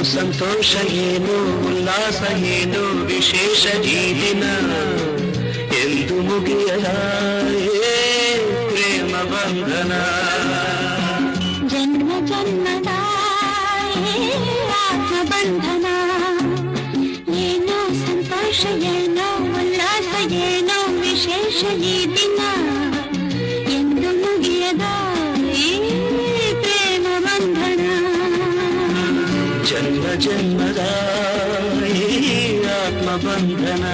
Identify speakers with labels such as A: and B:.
A: ಸಂತೋಷ ಏನು ಉಲ್ಲಾಸ ಏನು ವಿಶೇಷ ಈ ದಿನ ಎಂದು ಮುಗಿಯದ ಪ್ರೇಮ ಬಂಧನ
B: ಜನ್ಮ ಜನ್ಮದ ಆತ್ಮ ಬಂಧನ ಏನೋ ಸಂತೋಷ ಏನೋ ಉಲ್ಲಾಸ ಏನೋ ವಿಶೇಷ ಈ ದಿನ ಎಂದು ಮುಗಿಯದ ಪ್ರೇಮ ಬಂಧನ
A: ಜನ್ಮ ಜನ್ಮದ ಆತ್ಮ ಬಂಧನ